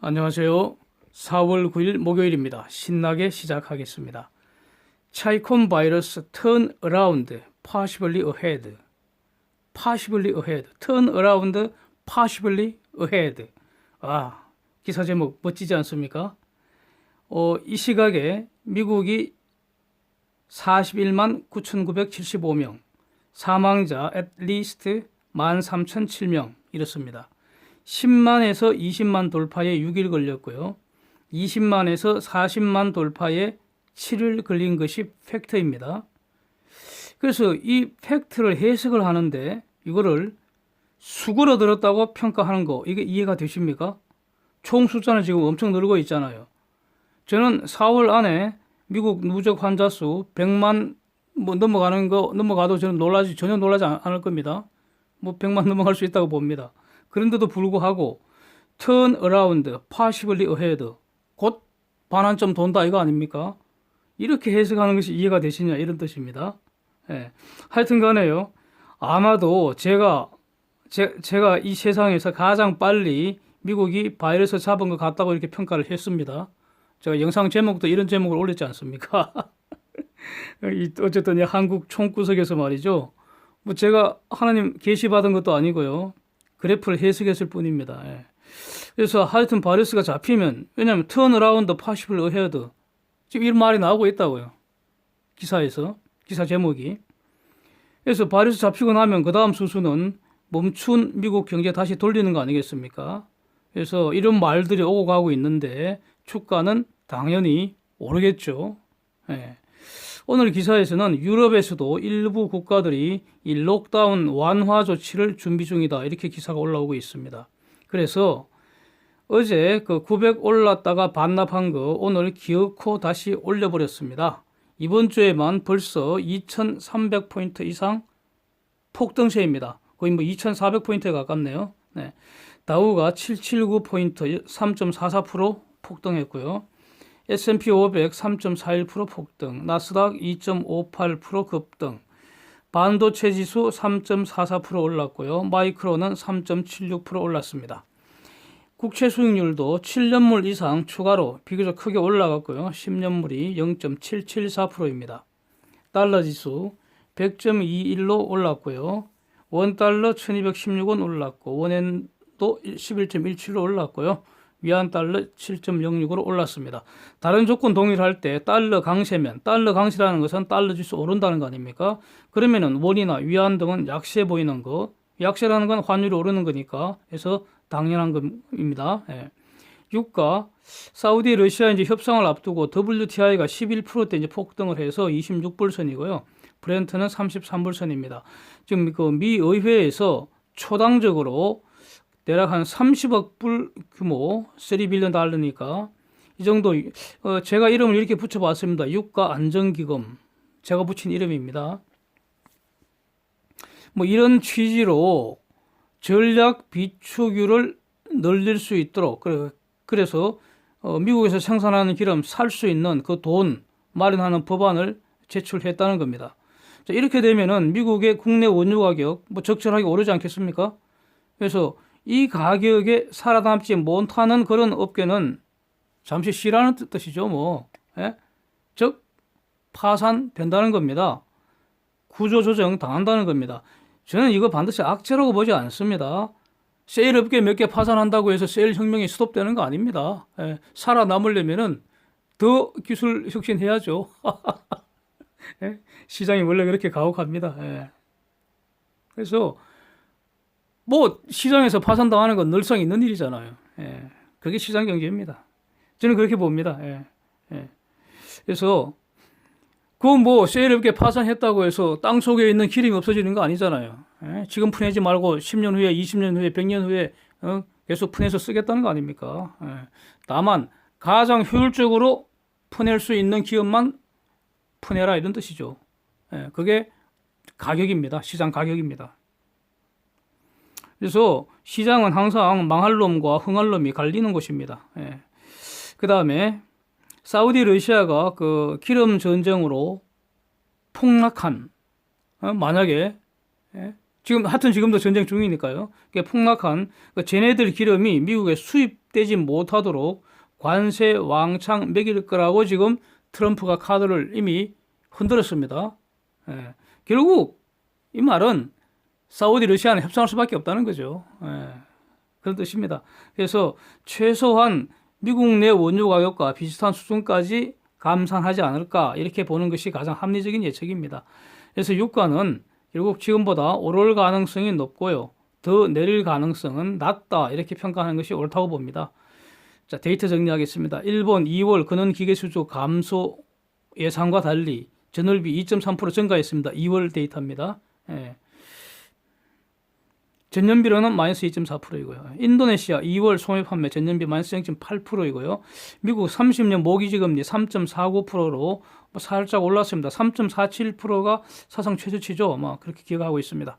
안녕하세요. 4월 9일 목요일입니다. 신나게 시작하겠습니다. 차이콘 바이러스 turn around, possibly ahead. possibly ahead. turn around, possibly ahead. 기사 제목 멋지지 않습니까? 이 시각에 미국이 41만 9,975명, 사망자 at least 13,007명 이렇습니다. 10만에서 20만 돌파에 6일 걸렸고요. 20만에서 40만 돌파에 7일 걸린 것이 팩트입니다. 그래서 이 팩트를 해석을 하는데 이거를 수그러 들었다고 평가하는 거 이게 이해가 되십니까? 총 숫자는 지금 엄청 늘고 있잖아요. 저는 4월 안에 미국 누적 환자 수 100만 넘어가는 거 넘어가도 저는 전혀 놀라지 않을 겁니다. 100만 넘어갈 수 있다고 봅니다. 그런데도 불구하고 turn around, possibly ahead, 곧 반환점 돈다 이거 아닙니까? 이렇게 해석하는 것이 이해가 되시냐 이런 뜻입니다. 하여튼 간에요. 아마도 제가 이 세상에서 가장 빨리 미국이 바이러스 잡은 것 같다고 이렇게 평가를 했습니다. 제가 영상 제목도 이런 제목을 올렸지 않습니까? 어쨌든 한국 총구석에서 말이죠. 제가 하나님 계시 받은 것도 아니고요. 그래프를 해석했을 뿐입니다. 그래서 하여튼 바이러스가 잡히면, 왜냐하면 turn around, possibly ahead, 지금 이런 말이 나오고 있다고요. 기사에서, 기사 제목이. 그래서 바이러스 잡히고 나면 그 다음 수순은 멈춘 미국 경제 다시 돌리는 거 아니겠습니까? 그래서 이런 말들이 오고 가고 있는데 주가는 당연히 오르겠죠. 오늘 기사에서는 유럽에서도 일부 국가들이 이 록다운 완화 조치를 준비 중이다 이렇게 기사가 올라오고 있습니다. 그래서 어제 그 900 올랐다가 반납한 거 오늘 기어코 다시 올려버렸습니다. 이번 주에만 벌써 2300포인트 이상 폭등세입니다. 거의 2400포인트에 가깝네요. 다우가 779포인트 3.44% 폭등했고요. S&P 500 3.41% 폭등, 나스닥 2.58% 급등, 반도체 지수 3.44% 올랐고요. 마이크로는 3.76% 올랐습니다. 국채 수익률도 7년물 이상 추가로 비교적 크게 올라갔고요. 10년물이 0.774%입니다. 달러 지수 100.21로 올랐고요. 원달러 1216원 올랐고 원엔도 11.17로 올랐고요. 위안 달러 7.06으로 올랐습니다. 다른 조건 동일할 때 달러 강세면, 달러 강세라는 것은 달러 지수 오른다는 거 아닙니까? 그러면은 원이나 위안 등은 약세 보이는 거, 약세라는 건 환율이 오르는 거니까 해서 당연한 겁니다. 유가, 사우디 러시아 이제 협상을 앞두고 WTI가 11%대 이제 폭등을 해서 26불선이고요. 브렌트는 33불선입니다. 지금 그 미 의회에서 초당적으로 대략 한 30억 불 규모 3빌리언 달러니까 이 정도 제가 이름을 이렇게 붙여봤습니다. 유가 안정기금 제가 붙인 이름입니다. 이런 취지로 전략 비축유를 늘릴 수 있도록 그래서 미국에서 생산하는 기름 살 수 있는 그 돈 마련하는 법안을 제출했다는 겁니다. 자, 이렇게 되면은 미국의 국내 원유 가격 적절하게 오르지 않겠습니까? 그래서 이 가격에 살아남지 못하는 그런 업계는 잠시 쉬라는 뜻이죠. 즉 파산된다는 겁니다. 구조조정 당한다는 겁니다. 저는 이거 반드시 악재라고 보지 않습니다. 세일 업계 몇 개 파산한다고 해서 세일 혁명이 스톱되는 거 아닙니다. 살아남으려면은 더 기술 혁신해야죠. 시장이 원래 그렇게 가혹합니다. 그래서 시장에서 파산당하는 건 늘상 있는 일이잖아요. 그게 시장 경제입니다. 저는 그렇게 봅니다. 그래서 세일 업계 파산했다고 해서 땅 속에 있는 기름이 없어지는 거 아니잖아요. 지금 푸내지 말고 10년 후에, 20년 후에, 100년 후에 계속 푸내서 쓰겠다는 거 아닙니까? 다만 가장 효율적으로 푸낼 수 있는 기업만 푸내라 이런 뜻이죠. 그게 가격입니다. 시장 가격입니다. 그래서 시장은 항상 망할 놈과 흥할 놈이 갈리는 곳입니다. 그 다음에 사우디 러시아가 그 기름 전쟁으로 폭락한 만약에 지금 하여튼 지금도 전쟁 중이니까요. 폭락한 쟤네들 기름이 미국에 수입되지 못하도록 관세 왕창 매길 거라고 지금 트럼프가 카드를 이미 흔들었습니다. 예. 결국 이 말은 사우디 러시아는 협상할 수밖에 없다는 거죠. 예. 그런 뜻입니다. 그래서 최소한 미국 내 원유 가격과 비슷한 수준까지 감산하지 않을까 이렇게 보는 것이 가장 합리적인 예측입니다. 그래서 유가는 결국 지금보다 오를 가능성이 높고요. 더 내릴 가능성은 낮다 이렇게 평가하는 것이 옳다고 봅니다. 자, 데이터 정리하겠습니다. 일본 2월 근원기계수조 감소 예상과 달리 전월비 2.3% 증가했습니다. 2월 데이터입니다. 예. 전년비로는 마이너스 2.4%이고요. 인도네시아 2월 소매 판매 전년비 마이너스 0.8%이고요. 미국 30년 모기지금리 3.49%로 살짝 올랐습니다. 3.47%가 사상 최저치죠. 그렇게 기억하고 있습니다.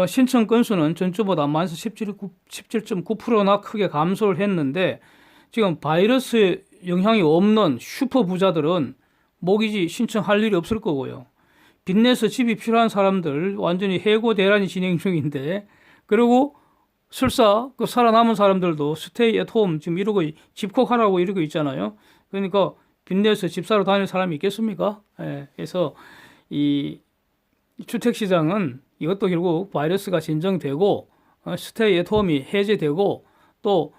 신청 건수는 전주보다 마이너스 17.9%나 크게 감소를 했는데 지금 바이러스 영향이 없는 슈퍼 부자들은 모기지 신청할 일이 없을 거고요. 빚내서 집이 필요한 사람들 완전히 해고 대란이 진행 중인데 그리고 설사 그 살아남은 사람들도 스테이 앳 홈 지금 이러고 집콕하라고 이러고 있잖아요. 그러니까 빚내서 집 사러 다닐 사람이 있겠습니까? 예, 그래서 이 주택시장은 이것도 결국 바이러스가 진정되고 스테이 앳 홈이 해제되고 또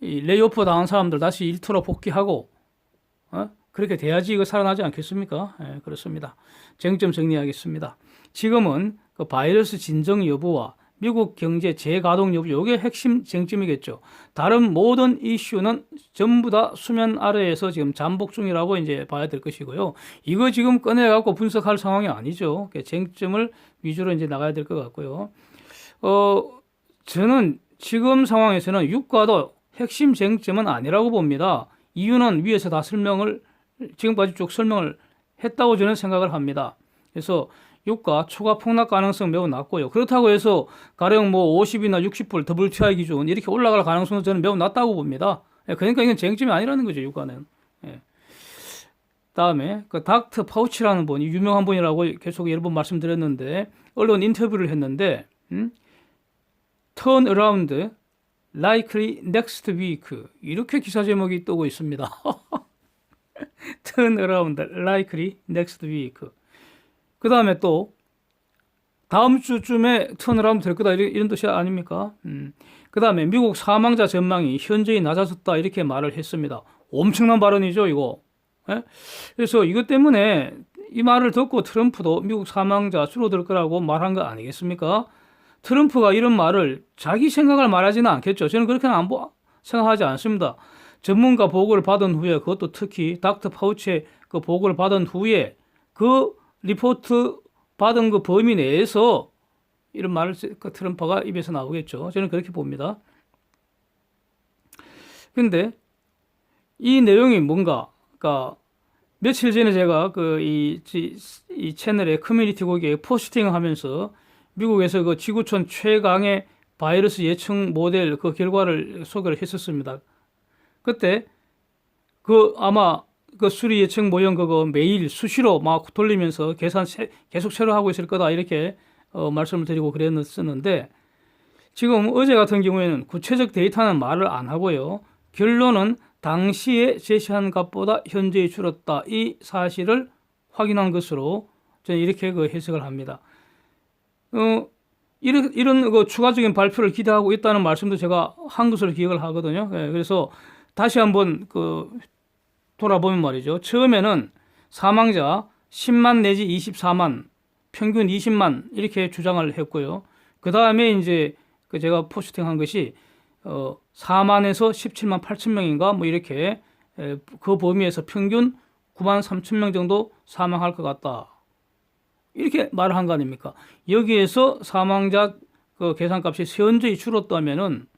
이 레이오프 당한 사람들 다시 일터로 복귀하고 그렇게 돼야지 이거 살아나지 않겠습니까? 예, 그렇습니다. 쟁점 정리하겠습니다. 지금은 그 바이러스 진정 여부와 미국 경제 재가동 여부, 이게 핵심 쟁점이겠죠. 다른 모든 이슈는 전부 다 수면 아래에서 지금 잠복 중이라고 이제 봐야 될 것이고요. 이거 지금 꺼내갖고 분석할 상황이 아니죠. 쟁점을 위주로 이제 나가야 될 것 같고요. 저는 지금 상황에서는 유가도 핵심 쟁점은 아니라고 봅니다. 이유는 위에서 다 지금까지 쭉 설명을 했다고 저는 생각을 합니다. 그래서 유가 추가 폭락 가능성 매우 낮고요. 그렇다고 해서 가령 50이나 60불 WTI 기준 이렇게 올라갈 가능성은 저는 매우 낮다고 봅니다. 그러니까 이건 쟁점이 아니라는 거죠, 유가는. 다음에 그 닥터 파우치라는 분이 유명한 분이라고 계속 여러 번 말씀드렸는데 언론 인터뷰를 했는데 Turn around likely next week 이렇게 기사 제목이 뜨고 있습니다. Turn around likely next week. 그 다음에 또 다음 주쯤에 턴어라운드 될 거다 이런 뜻이 아닙니까? 그 다음에 미국 사망자 전망이 현저히 낮아졌다 이렇게 말을 했습니다. 엄청난 발언이죠 이거. 예? 그래서 이것 때문에 이 말을 듣고 트럼프도 미국 사망자 줄어들 거라고 말한 거 아니겠습니까? 트럼프가 이런 말을 자기 생각을 말하지는 않겠죠. 저는 그렇게는 생각하지 않습니다. 전문가 보고를 받은 후에 그것도 특히 닥터 파우치의 그 보고를 받은 후에 그 리포트 받은 그 범위 내에서 이런 말을 트럼프가 입에서 나오겠죠. 저는 그렇게 봅니다. 근데 이 내용이 뭔가, 그러니까 며칠 전에 제가 이 채널에 커뮤니티 거기에 포스팅을 하면서 미국에서 그 지구촌 최강의 바이러스 예측 모델 그 결과를 소개를 했었습니다. 그때 아마 그 수리 예측 모형 그거 매일 수시로 막 돌리면서 계산 계속 새로 하고 있을 거다 이렇게 말씀을 드리고 그랬었는데 지금 어제 같은 경우에는 구체적 데이터는 말을 안 하고요. 결론은 당시에 제시한 값보다 현저히 줄었다 이 사실을 확인한 것으로 저는 이렇게 그 해석을 합니다. 이런 그 추가적인 발표를 기대하고 있다는 말씀도 제가 한 것으로 기억을 하거든요. 그래서 다시 한번 돌아보면 말이죠. 처음에는 사망자 10만 내지 24만, 평균 20만 이렇게 주장을 했고요. 그 다음에 이제 제가 포스팅한 것이 4만에서 17만 8천 명인가 뭐 이렇게 그 범위에서 평균 9만 3천 명 정도 사망할 것 같다. 이렇게 말을 한 거 아닙니까? 여기에서 사망자 그 계산값이 현저히 줄었다면은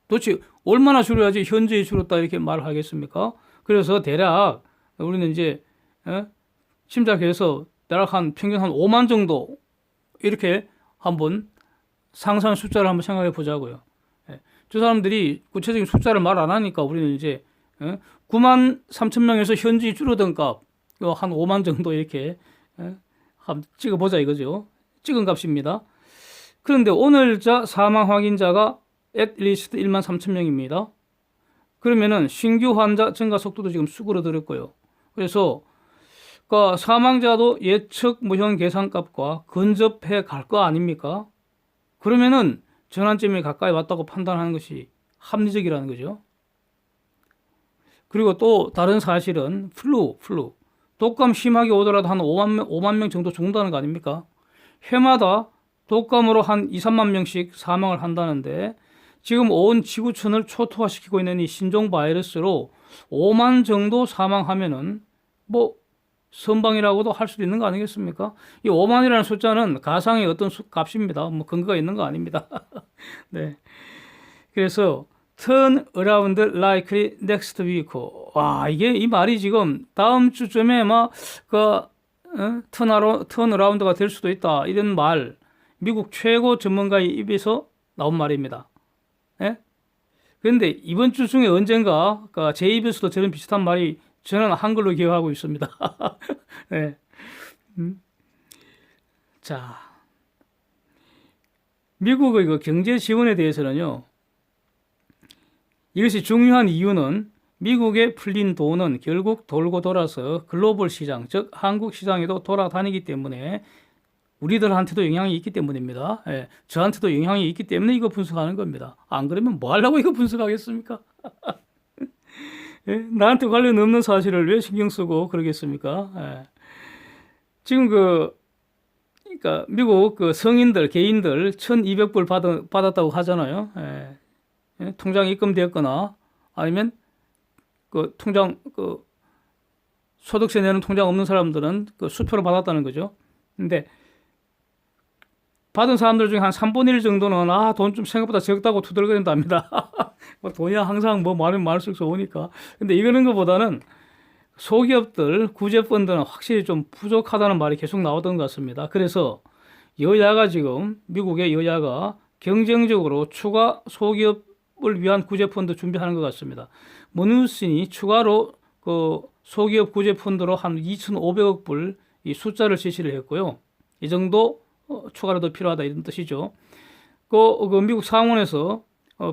도대체 얼마나 줄어야지 현저히 줄었다 이렇게 말을 하겠습니까? 그래서 대략 우리는 이제 심작해서 대략 평균 한 5만 정도 이렇게 한번 상상 숫자를 한번 생각해 보자고요. 저 사람들이 구체적인 숫자를 말 안 하니까 우리는 이제 9만 3천 명에서 현저히 줄어든 값 한 5만 정도 이렇게 한번 찍어보자 이거죠. 찍은 값입니다. 그런데 오늘자 사망 확인자가 at least 1만 3천 명입니다. 그러면은 신규 환자 증가 속도도 지금 수그러들었고요. 그래서 그러니까 사망자도 예측 모형 계산값과 근접해 갈 거 아닙니까? 그러면은 전환점이 가까이 왔다고 판단하는 것이 합리적이라는 거죠. 그리고 또 다른 사실은 플루 독감 심하게 오더라도 한 5만 명 정도 죽는다는 거 아닙니까? 해마다 독감으로 한 2, 3만 명씩 사망을 한다는데 지금 온 지구촌을 초토화시키고 있는 이 신종 바이러스로 5만 정도 사망하면은 뭐 선방이라고도 할 수도 있는 거 아니겠습니까? 이 5만이라는 숫자는 가상의 어떤 값입니다. 뭐 근거가 있는 거 아닙니다. 네. 그래서 turn around likely next week. 와, 이게 이 말이 지금 다음 주쯤에 turn around가 될 수도 있다. 이런 말, 미국 최고 전문가의 입에서 나온 말입니다. 예? 그런데 이번 주 중에 언젠가 제 입에서도 저런 비슷한 말이 저는 한글로 기억하고 있습니다. 네. 자, 미국의 그 경제 지원에 대해서는요. 이것이 중요한 이유는 미국에 풀린 돈은 결국 돌고 돌아서 글로벌 시장, 즉 한국 시장에도 돌아다니기 때문에 우리들한테도 영향이 있기 때문입니다. 예, 저한테도 영향이 있기 때문에 이거 분석하는 겁니다. 안 그러면 뭐 하려고 이거 분석하겠습니까? 예, 나한테 관련 없는 사실을 왜 신경 쓰고 그러겠습니까? 예. 지금 그러니까 미국 그 성인들, 개인들 1,200불 받았다고 하잖아요. 예. 예, 통장에 입금되었거나 아니면 그 통장 소득세 내는 통장 없는 사람들은 그 수표로 받았다는 거죠. 근데 받은 사람들 중에 한 3분의 1 정도는 돈 좀 생각보다 적다고 투덜거린답니다. 뭐 돈이 항상 뭐 많으면 많을수록 좋으니까. 근데 이거는 것보다는 소기업들 구제펀드는 확실히 좀 부족하다는 말이 계속 나오던 것 같습니다. 그래서 여야가 지금 미국의 여야가 경쟁적으로 추가 소기업을 위한 구제펀드 준비하는 것 같습니다. 머누신이 추가로 그 소기업 구제펀드로 한 2,500억 불 이 숫자를 제시를 했고요. 이 정도 추가로 필요하다 이런 뜻이죠. 그 미국 상원에서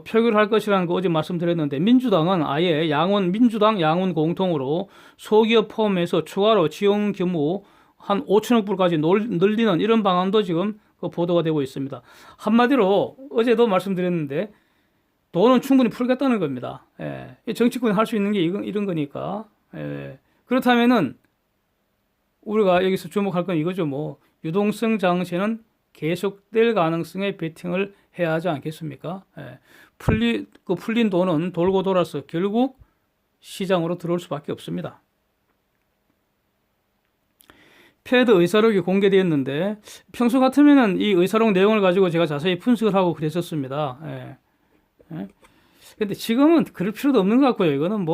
표결할 것이라는 거 어제 말씀드렸는데 민주당은 아예 민주당 양원 공통으로 소기업 포함해서 추가로 지원 규모 한 5천억 불까지 늘리는 이런 방안도 지금 보도가 되고 있습니다. 한마디로 어제도 말씀드렸는데 돈은 충분히 풀겠다는 겁니다. 예. 정치권이 할 수 있는 게 이런 거니까. 예. 그렇다면은 우리가 여기서 주목할 건 이거죠. 뭐 유동성 장세는 계속될 가능성에 베팅을 해야 하지 않겠습니까? 예. 풀린 돈은 돌고 돌아서 결국 시장으로 들어올 수밖에 없습니다. 패드 의사록이 공개되었는데 평소 같으면은 이 의사록 내용을 가지고 제가 자세히 분석을 하고 그랬었습니다. 예. 예. 근데 지금은 그럴 필요도 없는 것 같고요. 이거는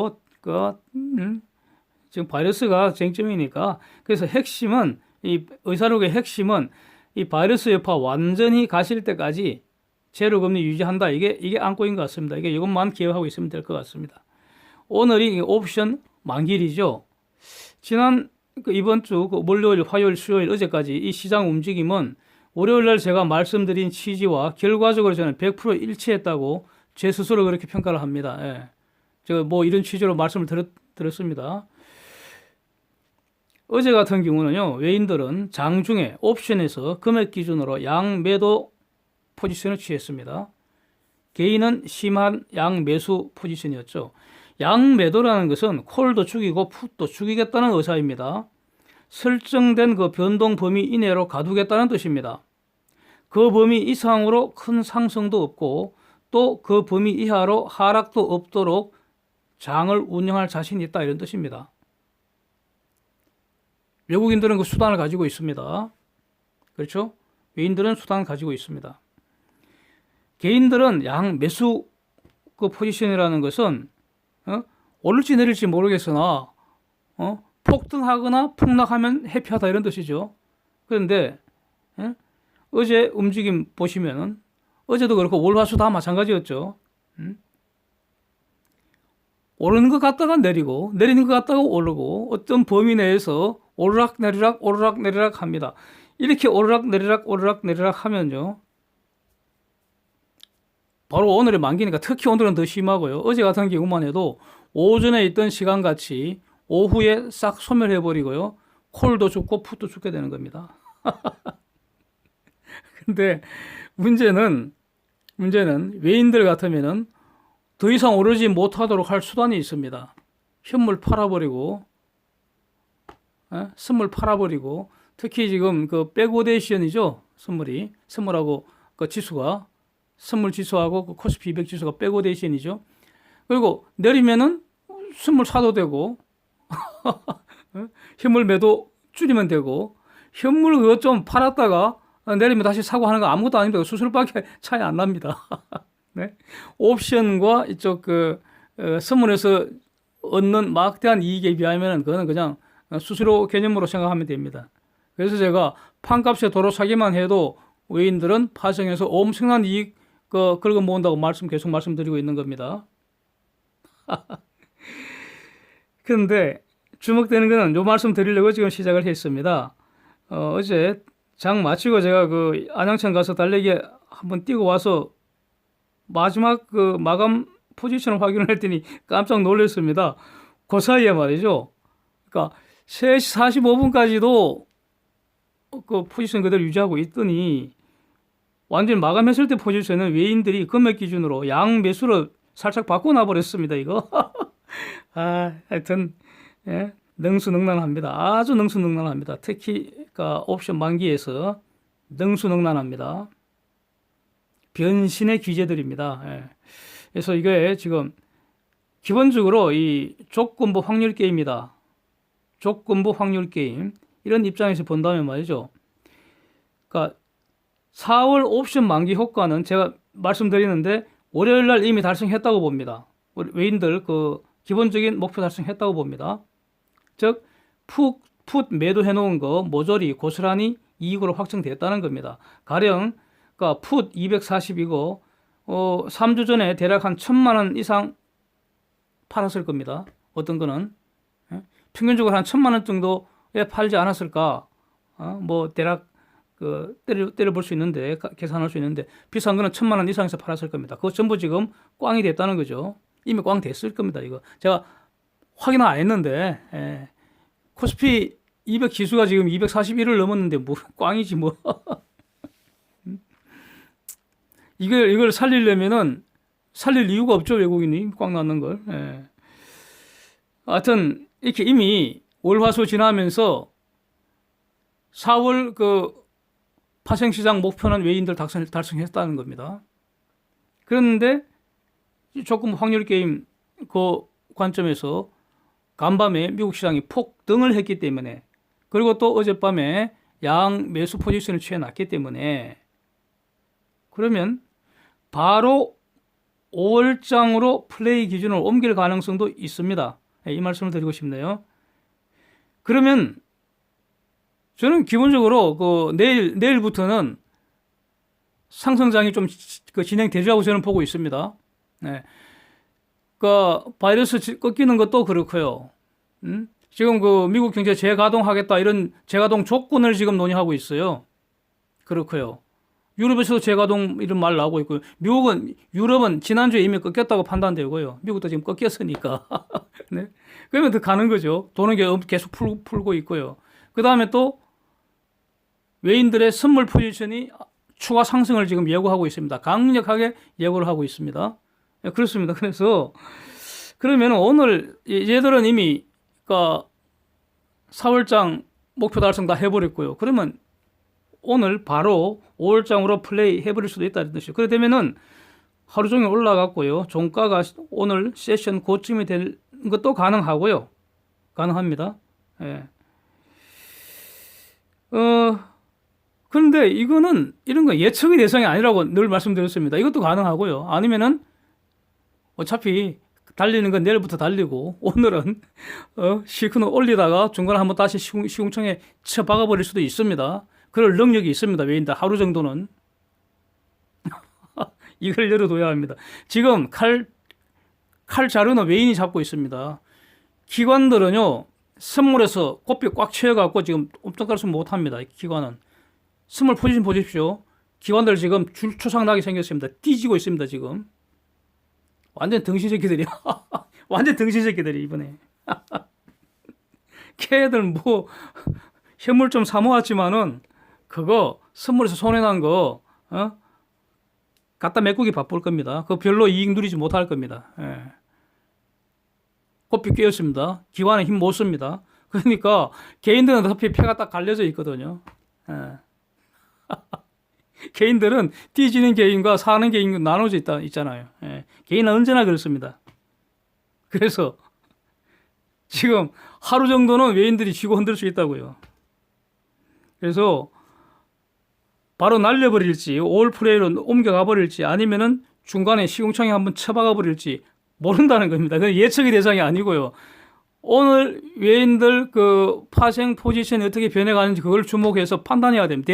지금 바이러스가 쟁점이니까. 그래서 이 의사록의 핵심은 이 바이러스 여파 완전히 가실 때까지 제로 금리 유지한다. 이게 안고인 것 같습니다. 이것만 기억하고 있으면 될 것 같습니다. 오늘이 옵션 만기일이죠. 이번 주 월요일, 화요일, 수요일, 어제까지 이 시장 움직임은 월요일 날 제가 말씀드린 취지와 결과적으로 저는 100% 일치했다고 제 스스로 그렇게 평가를 합니다. 예. 제가 이런 취지로 말씀을 드렸습니다. 어제 같은 경우는요, 외인들은 장중에 옵션에서 금액 기준으로 양 매도 포지션을 취했습니다. 개인은 심한 양 매수 포지션이었죠. 양 매도라는 것은 콜도 죽이고 풋도 죽이겠다는 의사입니다. 설정된 그 변동 범위 이내로 가두겠다는 뜻입니다. 그 범위 이상으로 큰 상승도 없고 또 그 범위 이하로 하락도 없도록 장을 운영할 자신이 있다 이런 뜻입니다. 외국인들은 그 수단을 가지고 있습니다. 그렇죠? 외인들은 수단을 가지고 있습니다. 개인들은 양 매수 그 포지션이라는 것은 오를지 내릴지 모르겠으나 폭등하거나 폭락하면 해피하다 이런 뜻이죠. 그런데 어제 움직임 보시면은 어제도 그렇고 월화수 다 마찬가지였죠. 오르는 것 같다가 내리고 내리는 것 같다가 오르고 어떤 범위 내에서 오르락 내리락 합니다. 이렇게 오르락 내리락 하면요. 바로 오늘의 만기니까 특히 오늘은 더 심하고요. 어제 같은 경우만 해도 오전에 있던 시간같이 오후에 싹 소멸해버리고요. 콜도 죽고 풋도 죽게 되는 겁니다. 근데 문제는 외인들 같으면은 더 이상 오르지 못하도록 할 수단이 있습니다. 현물 팔아버리고, 선물 팔아버리고, 특히 지금 그 백오데이션이죠. 선물하고 그 지수가, 선물 지수하고 그 코스피 200 지수가 백오데이션이죠. 그리고 내리면은 선물 사도 되고, 현물 매도 줄이면 되고, 현물 그거 좀 팔았다가 내리면 다시 사고 하는 거 아무것도 아닙니다. 수수료밖에 차이 안 납니다. 네? 옵션과 이쪽 선물에서 얻는 막대한 이익에 비하면 그거는 그냥 수수료 개념으로 생각하면 됩니다. 그래서 제가 판값에 도로 사기만 해도 외인들은 파생해서 엄청난 이익 긁어 모은다고 계속 말씀드리고 있는 겁니다. 그런데 주목되는 거는 요 말씀 드리려고 지금 시작을 했습니다. 어제 장 마치고 제가 그 안양천 가서 달래기 한번 뛰고 와서 마지막 그 마감 포지션을 확인을 했더니 깜짝 놀랐습니다. 그 사이에 말이죠. 그러니까 3시 45분까지도 그 포지션 그대로 유지하고 있더니 완전히 마감했을 때 포지션은 외인들이 금액 기준으로 양 매수로 살짝 바꿔놔 버렸습니다. 이거. 하여튼 예, 능수능란합니다. 아주 능수능란합니다. 특히 그러니까 옵션 만기에서 능수능란합니다. 변신의 기재들입니다. 예. 그래서 이게 지금 기본적으로 이 조건부 확률 게임이다. 조건부 확률 게임 이런 입장에서 본다면 말이죠. 그러니까 4월 옵션 만기 효과는 제가 말씀드리는데 월요일 날 이미 달성했다고 봅니다. 외인들 그 기본적인 목표 달성했다고 봅니다. 즉 풋 매도해 놓은 거 모조리 고스란히 이익으로 확정됐다는 겁니다. 가령 그러니까 풋 240이고 3주 전에 대략 한 1,000만 원 이상 팔았을 겁니다. 어떤 거는 평균적으로 한 1,000만 원 정도에 팔지 않았을까? 뭐 대략 때려볼 수 있는데 계산할 수 있는데 비싼 거는 1,000만 원 이상에서 팔았을 겁니다. 그거 전부 지금 꽝이 됐다는 거죠. 이미 꽝 됐을 겁니다. 이거 제가 확인 안 했는데 코스피 200 지수가 지금 241을 넘었는데 뭐 꽝이지 뭐. 이걸 살리려면은 살릴 이유가 없죠. 외국인이 꽝 났는 걸. 하여튼 이렇게 이미 월화수 지나면서 4월 그 파생시장 목표는 외인들 달성했다는 겁니다. 그런데 조금 확률 게임 그 관점에서 간밤에 미국 시장이 폭등을 했기 때문에 그리고 또 어젯밤에 양 매수 포지션을 취해놨기 때문에 그러면 바로 5월장으로 플레이 기준을 옮길 가능성도 있습니다. 이 말씀을 드리고 싶네요. 그러면 저는 기본적으로 내일부터는 상승장이 좀 진행되리라고 저는 보고 있습니다. 바이러스 꺾이는 것도 그렇고요. 지금 미국 경제 재가동하겠다 이런 재가동 조건을 지금 논의하고 있어요. 그렇고요. 유럽에서도 재가동 이런 말 나오고 있고요. 유럽은 지난주에 이미 꺾였다고 판단되고요. 미국도 지금 꺾였으니까. 네. 그러면 더 가는 거죠. 도는 게 계속 풀고 있고요. 그 다음에 또 외인들의 선물 포지션이 추가 상승을 지금 예고하고 있습니다. 강력하게 예고를 하고 있습니다. 네, 그렇습니다. 그래서 그러면 오늘 얘들은 이미 4월장 목표 달성 다 해버렸고요. 그러면 오늘 바로 5월장으로 플레이 해버릴 수도 있다는 뜻이죠. 그렇게 되면은 하루 종일 올라갔고요. 종가가 오늘 세션 고점이 될 것도 가능하고요. 가능합니다. 예. 그런데 이거는 이런 거 예측의 대상이 아니라고 늘 말씀드렸습니다. 이것도 가능하고요. 아니면은 어차피 달리는 건 내일부터 달리고 오늘은 실컷 올리다가 중간에 한번 다시 시궁청에 쳐박아 버릴 수도 있습니다. 그럴 능력이 있습니다. 외인들 하루 정도는. 이걸 열어둬야 합니다. 지금 칼 자루는 외인이 잡고 있습니다. 기관들은요. 선물에서 꽃비 꽉 채워갖고 지금 엄청 깔수 못합니다. 기관은. 선물 포지션 보십시오. 기관들 지금 줄초상나게 생겼습니다. 뒤지고 있습니다, 지금. 완전 등신새끼들이야. 완전 등신새끼들이 이번에. 걔들 뭐 현물 좀 사모았지만은 그거 선물에서 손해난 거 갖다 메꾸기 바쁠 겁니다. 그거 별로 이익 누리지 못할 겁니다. 예. 코피 끼었습니다. 기관에 힘 못 씁니다. 그러니까 개인들은 어차피 패가 딱 갈려져 있거든요. 예. 개인들은 뛰지는 개인과 사는 개인 나눠져 있잖아요. 예. 개인은 언제나 그렇습니다. 그래서 지금 하루 정도는 외인들이 쥐고 흔들 수 있다고요. 그래서 바로 날려버릴지 올플레이로 옮겨가 버릴지 아니면은 중간에 시궁창에 한번 쳐박아 버릴지 모른다는 겁니다. 그건 예측의 대상이 아니고요. 오늘 외인들 그 파생 포지션이 어떻게 변해가는지 그걸 주목해서 판단해야 됩니다.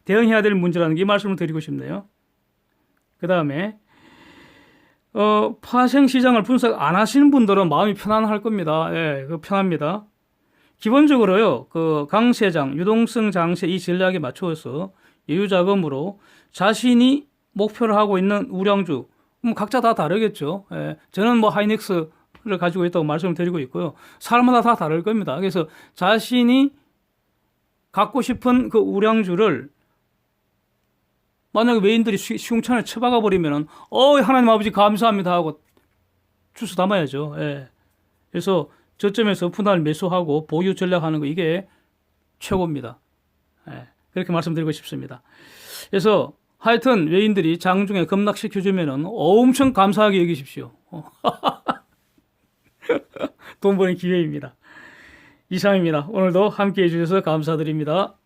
대응해야 될 문제라는 이 말씀을 드리고 싶네요. 그 다음에 파생 시장을 분석 안 하시는 분들은 마음이 편안할 겁니다. 예, 그 편합니다. 기본적으로요, 그 강세장, 유동성 장세 이 전략에 맞추어서 여유 자금으로 자신이 목표를 하고 있는 우량주, 각자 다 다르겠죠. 예, 저는 뭐 하이닉스를 가지고 있다고 말씀을 드리고 있고요. 사람마다 다 다를 겁니다. 그래서 자신이 갖고 싶은 그 우량주를 만약에 외인들이 시궁창에 쳐박아 버리면은 하나님 아버지 감사합니다 하고 주워 담아야죠. 예. 그래서 저점에서 분할 매수하고 보유 전략하는 거 이게 최고입니다. 예. 그렇게 말씀드리고 싶습니다. 그래서 하여튼 외인들이 장중에 급락시켜주면은 엄청 감사하게 여기십시오. 돈 버는 기회입니다. 이상입니다. 오늘도 함께 해주셔서 감사드립니다.